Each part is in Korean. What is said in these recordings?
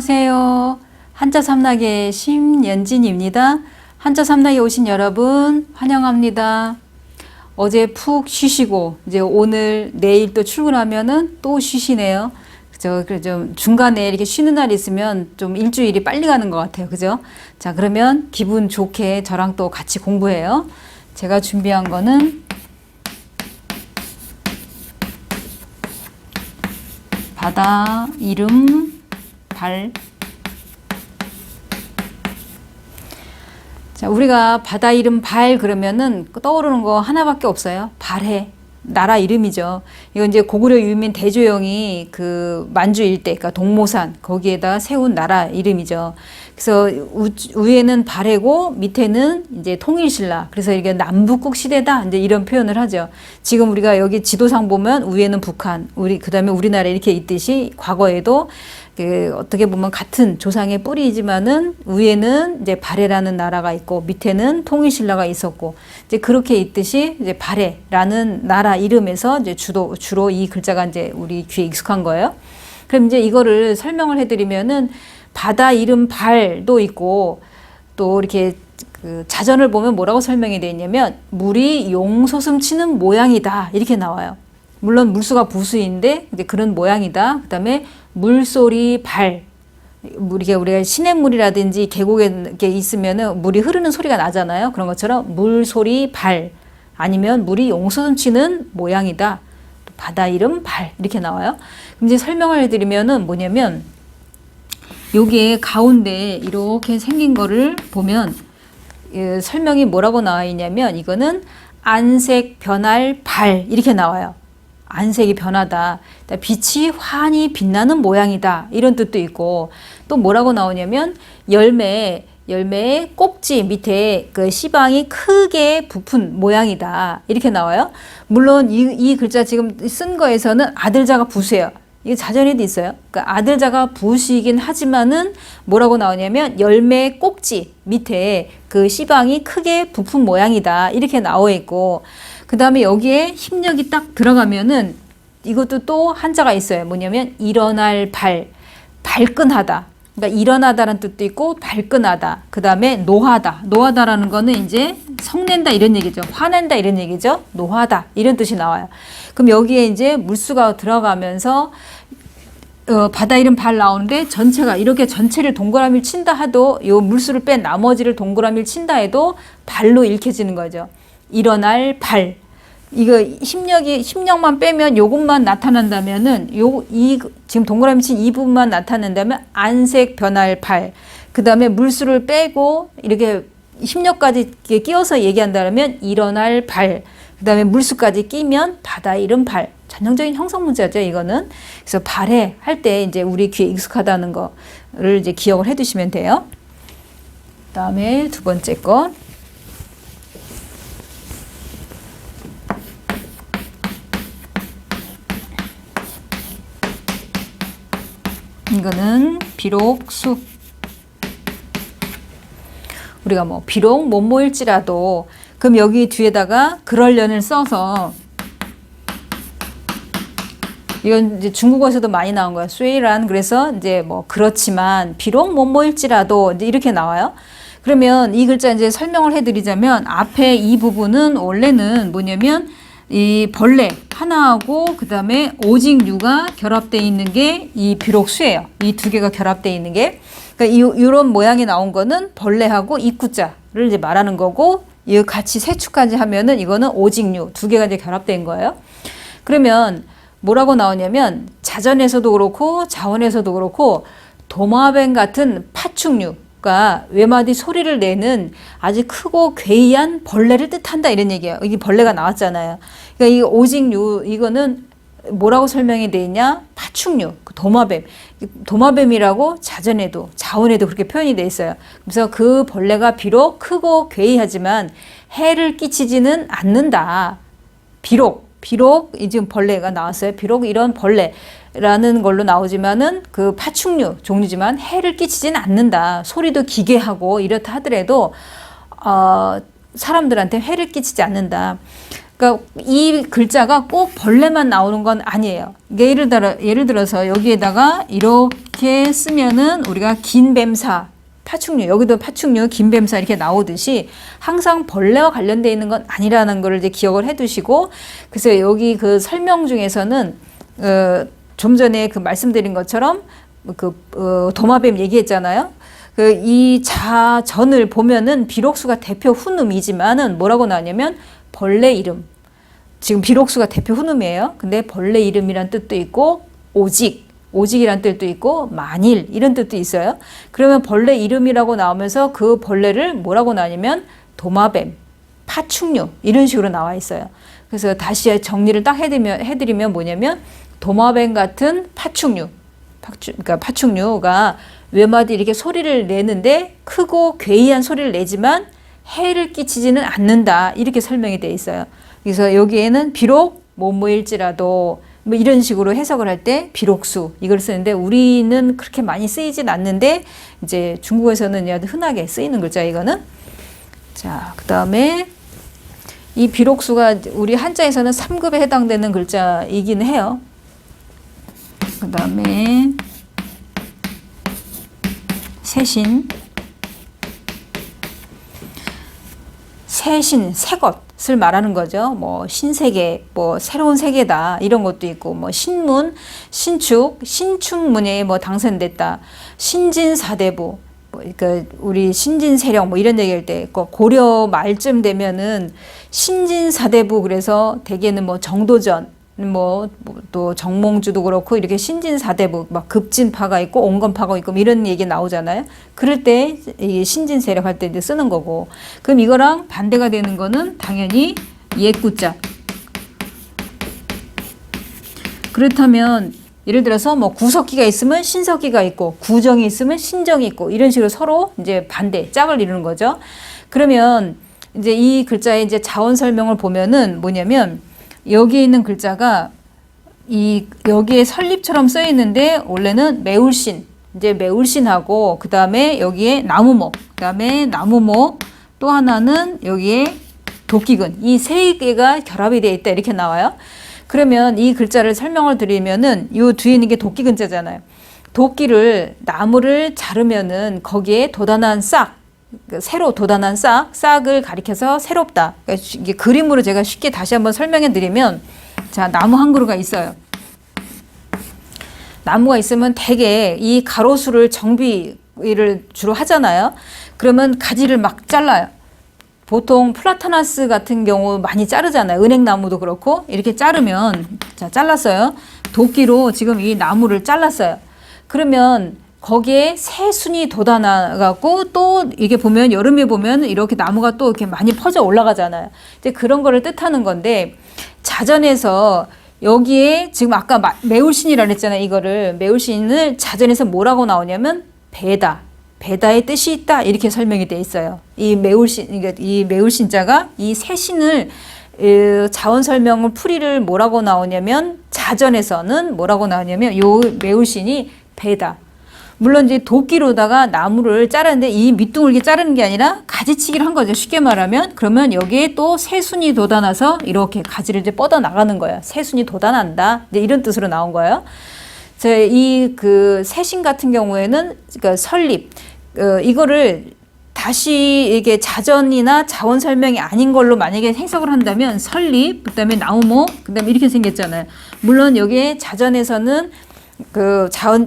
안녕하세요. 한자 삼락의 심연진입니다. 한자 삼락에 오신 여러분 환영합니다. 어제 푹 쉬시고 이제 오늘 내일 또 출근하면은 또 쉬시네요. 그죠? 좀 중간에 이렇게 쉬는 날이 있으면 좀 일주일이 빨리 가는 것 같아요. 그죠? 자, 그러면 기분 좋게 저랑 또 같이 공부해요. 제가 준비한 거는 바다 이름 발. 자, 우리가 바다 이름 발 그러면은 떠오르는 거 하나밖에 없어요. 발해. 나라 이름이죠. 이건 이제 고구려 유민 대조영이 그 만주 일대, 그러니까 동모산 거기에다 세운 나라 이름이죠. 그래서 위에는 발해고 밑에는 이제 통일신라. 그래서 이게 남북국 시대다 이제 이런 표현을 하죠. 지금 우리가 여기 지도상 보면 위에는 북한, 그다음에 우리나라 이렇게 있듯이 과거에도 어떻게 보면 같은 조상의 뿌리이지만은 위에는 이제 발해라는 나라가 있고 밑에는 통일신라가 있었고 이제 그렇게 있듯이 이제 발해라는 나라 이름에서 이제 주로 이 글자가 이제 우리 귀에 익숙한 거예요. 그럼 이제 이거를 설명을 해드리면은 바다 이름 발도 있고 또 이렇게 그 자전을 보면 뭐라고 설명이 되어 있냐면 물이 용솟음 치는 모양이다 이렇게 나와요. 물론 물수가 부수인데 이제 그런 모양이다. 그다음에 물소리 발. 우리가 시냇물이라든지 계곡에 이렇게 있으면은 물이 흐르는 소리가 나잖아요. 그런 것처럼 물소리 발 아니면 물이 용솟음 치는 모양이다. 바다 이름 발 이렇게 나와요. 그럼 이제 설명을 해드리면은 뭐냐면 여기에 가운데 이렇게 생긴 거를 보면 설명이 뭐라고 나와 있냐면 이거는 안색 변할 발 이렇게 나와요. 안색이 변하다. 빛이 환히 빛나는 모양이다. 이런 뜻도 있고 또 뭐라고 나오냐면 열매의 꼭지 밑에 그 씨방이 크게 부푼 모양이다. 이렇게 나와요. 물론 이 글자 지금 쓴 거에서는 아들자가 부수예요. 이게 자전에도 있어요. 그러니까 아들자가 부수이긴 하지만은 뭐라고 나오냐면 열매의 꼭지 밑에 그 씨방이 크게 부푼 모양이다. 이렇게 나와 있고 그 다음에 여기에 힘력이 딱 들어가면은 이것도 또 한자가 있어요. 뭐냐면 일어날 발, 발끈하다. 그러니까 일어나다라는 뜻도 있고 발끈하다. 그 다음에 노하다. 노하다라는 거는 이제 성낸다 이런 얘기죠. 화낸다 이런 얘기죠. 노하다 이런 뜻이 나와요. 그럼 여기에 이제 물수가 들어가면서 바다 이름 발 나오는데 전체가 이렇게 전체를 동그라미를 친다 해도 요 물수를 뺀 나머지를 동그라미를 친다 해도 발로 읽혀지는 거죠. 일어날 발. 이거 힘력만 빼면 요것만 나타난다면은 지금 동그라미 친 이 부분만 나타낸다면 안색 변할 발. 그 다음에 물수를 빼고 이렇게 힘력까지 끼워서 얘기한다면 일어날 발. 그 다음에 물수까지 끼면 바다 이름 발. 전형적인 형성 문자죠, 이거는. 그래서 발해 할 때 이제 우리 귀에 익숙하다는 거를 이제 기억을 해 두시면 돼요. 그 다음에 두 번째 거. 이거는 비록 수. 우리가 뭐 비록 뭐뭐일지라도 그럼 여기 뒤에다가 그럴련을 써서 이건 이제 중국어에서도 많이 나온 거야.虽然 그래서 이제 뭐 그렇지만 비록 뭐뭐일지라도 이제 이렇게 나와요. 그러면 이 글자 이제 설명을 해드리자면 앞에 이 부분은 원래는 뭐냐면 이 벌레 하나하고 그 다음에 오직류가 결합되어 있는 게 이 비록수예요. 이 두 개가 결합되어 있는 게. 그러니까 이런 모양이 나온 거는 벌레하고 입구자를 이제 말하는 거고 이 같이 세축까지 하면은 이거는 오직류 두 개가 이제 결합된 거예요. 그러면 뭐라고 나오냐면 자전에서도 그렇고 자원에서도 그렇고 도마뱀 같은 파충류가 외마디 소리를 내는 아주 크고 괴이한 벌레를 뜻한다 이런 얘기예요. 이게 벌레가 나왔잖아요. 그러니까 이 오직류 이거는 뭐라고 설명이 되어 있냐? 파충류, 도마뱀. 도마뱀이라고 자전에도 자원에도 그렇게 표현이 되어 있어요. 그래서 그 벌레가 비록 크고 괴이하지만 해를 끼치지는 않는다. 비록 지금 벌레가 나왔어요. 비록 이런 벌레라는 걸로 나오지만은 그 파충류 종류지만 해를 끼치지는 않는다. 소리도 기괴하고 이렇다 하더라도 사람들한테 해를 끼치지 않는다. 그러니까 이 글자가 꼭 벌레만 나오는 건 아니에요. 예를 들어서 여기에다가 이렇게 쓰면은 우리가 긴뱀사, 파충류, 여기도 파충류, 긴뱀사 이렇게 나오듯이 항상 벌레와 관련되어 있는 건 아니라는 걸 이제 기억을 해 두시고, 그래서 여기 그 설명 중에서는 좀 전에 그 말씀드린 것처럼 도마뱀 얘기했잖아요. 이 자전을 보면은 비록수가 대표 훈음이지만은 뭐라고 나왔냐면 벌레 이름. 지금 비록수가 대표 훈음이에요. 근데 벌레 이름이란 뜻도 있고 오직이란 뜻도 있고 만일 이런 뜻도 있어요. 그러면 벌레 이름이라고 나오면서 그 벌레를 뭐라고 나뉘면 도마뱀, 파충류 이런 식으로 나와 있어요. 그래서 다시 정리를 딱 해드리면 뭐냐면 도마뱀 같은 파충류, 그러니까 파충류가 외마디 이렇게 소리를 내는데 크고 괴이한 소리를 내지만 해를 끼치지는 않는다 이렇게 설명이 되어 있어요. 그래서 여기에는 비록 뭐뭐일지라도 뭐 이런 식으로 해석을 할 때 비록수 이걸 쓰는데 우리는 그렇게 많이 쓰이진 않는데 이제 중국에서는 흔하게 쓰이는 글자 이거는. 자, 그다음에 이 비록수가 우리 한자에서는 3급에 해당되는 글자이긴 해요. 그다음에 새신, 새것을 말하는 거죠. 뭐 신세계, 뭐 새로운 세계다 이런 것도 있고, 뭐 신문, 신축문예에 뭐 당선됐다, 신진사대부, 뭐 그러니까 우리 신진세력 뭐 이런 얘기할 때 고려 말쯤 되면은 신진사대부 그래서 대개는 뭐 정도전 뭐 또 정몽주도 그렇고 이렇게 신진사대부 막 급진파가 있고 온건파가 있고 이런 얘기 나오잖아요. 그럴 때 이 신진세력 할 때 이제 쓰는 거고. 그럼 이거랑 반대가 되는 거는 당연히 옛구자. 그렇다면 예를 들어서 뭐 구석기가 있으면 신석기가 있고 구정이 있으면 신정이 있고 이런 식으로 서로 이제 반대 짝을 이루는 거죠. 그러면 이제 이 글자의 이제 자원 설명을 보면은 뭐냐면 여기에 있는 글자가 여기에 설립처럼 써 있는데 원래는 매울신, 이제 매울신하고 그 다음에 여기에 나무목, 그 다음에 나무목 또 하나는 여기에 도끼근 이 세 개가 결합이 되어 있다 이렇게 나와요. 그러면 이 글자를 설명을 드리면은 이 뒤에 있는 게 도끼근자잖아요. 도끼를 나무를 자르면은 거기에 도단한 싹 새로 도단한 싹을 가리켜서 새롭다. 그러니까 이게 그림으로 제가 쉽게 다시 한번 설명해 드리면, 자, 나무 한 그루가 있어요. 나무가 있으면 대개 이 가로수를 정비를 주로 하잖아요. 그러면 가지를 막 잘라요. 보통 플라타나스 같은 경우 많이 자르잖아요. 은행나무도 그렇고 이렇게 자르면, 자, 잘랐어요. 도끼로 지금 이 나무를 잘랐어요. 그러면 거기에 새순이 돋아나가고 또 이게 보면 여름에 보면 이렇게 나무가 또 이렇게 많이 퍼져 올라가잖아요. 이제 그런 거를 뜻하는 건데 자전에서 여기에 지금 아까 매울신이라고 했잖아요. 이거를 매울신을 자전에서 뭐라고 나오냐면 배다의 뜻이 있다 이렇게 설명이 돼 있어요. 이 매울신자가 이 새신을 자원 설명을 풀이를 뭐라고 나오냐면 자전에서는 뭐라고 나오냐면 요 매울신이 배다. 물론 이제 도끼로다가 나무를 자르는데 이 밑둥을 이렇게 자르는 게 아니라 가지치기를 한 거죠. 쉽게 말하면. 그러면 여기에 또 새순이 돋아나서 이렇게 가지를 이제 뻗어 나가는 거예요. 새순이 돋아난다. 이제 이런 뜻으로 나온 거예요. 이 새신 같은 경우에는 그러니까 설립 이거를 다시 이게 자전이나 자원 설명이 아닌 걸로 만약에 해석을 한다면 설립, 그다음에 나무목, 그다음에 이렇게 생겼잖아요. 물론 여기에 자전에서는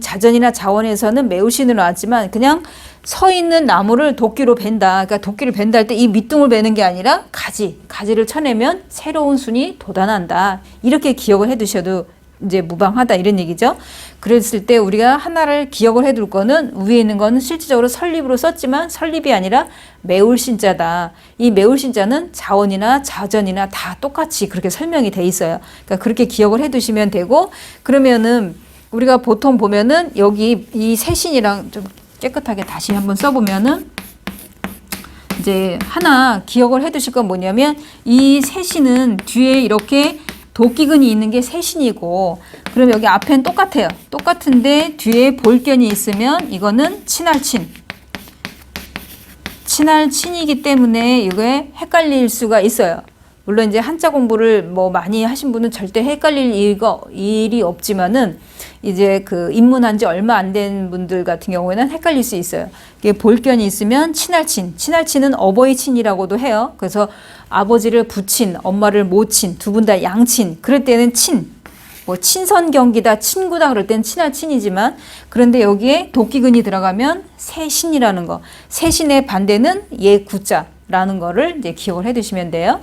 자전이나 자원에서는 매우신으로 나왔지만 그냥 서 있는 나무를 도끼로 벤다. 그러니까 도끼를 벤다 할 때 이 밑둥을 베는 게 아니라 가지를 쳐내면 새로운 순이 돋아난다. 이렇게 기억을 해 두셔도 이제 무방하다 이런 얘기죠. 그랬을 때 우리가 하나를 기억을 해둘 거는 위에 있는 거는 실질적으로 설립으로 썼지만 설립이 아니라 매울신자다. 이 매울신자는 자원이나 자전이나 다 똑같이 그렇게 설명이 돼 있어요. 그러니까 그렇게 기억을 해 두시면 되고, 그러면은 우리가 보통 보면은 여기 이 새신이랑 좀 깨끗하게 다시 한번 써보면은 이제 하나 기억을 해 두실 건 뭐냐면 이 새신은 뒤에 이렇게 도끼근이 있는 게 새신이고, 그럼 여기 앞엔 똑같아요. 똑같은데 뒤에 볼견이 있으면 이거는 친할친이기 때문에 이게 헷갈릴 수가 있어요. 물론 이제 한자 공부를 뭐 많이 하신 분은 절대 헷갈릴 일이 없지만은 이제 그 입문한 지 얼마 안 된 분들 같은 경우에는 헷갈릴 수 있어요. 이게 볼견이 있으면 친할친, 친할친은 어버이친이라고도 해요. 그래서 아버지를 부친, 엄마를 모친, 두 분 다 양친, 그럴 때는 친, 뭐 친선 경기다, 친구다 그럴 때는 친할친이지만, 그런데 여기에 도끼근이 들어가면 세신이라는 거, 세신의 반대는 예구자라는 거를 이제 기억을 해 두시면 돼요.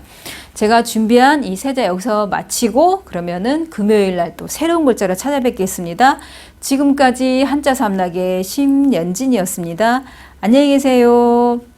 제가 준비한 이 세자 여기서 마치고 그러면은 금요일 날 또 새로운 글자로 찾아뵙겠습니다. 지금까지 한자 삼락의 심연진이었습니다. 안녕히 계세요.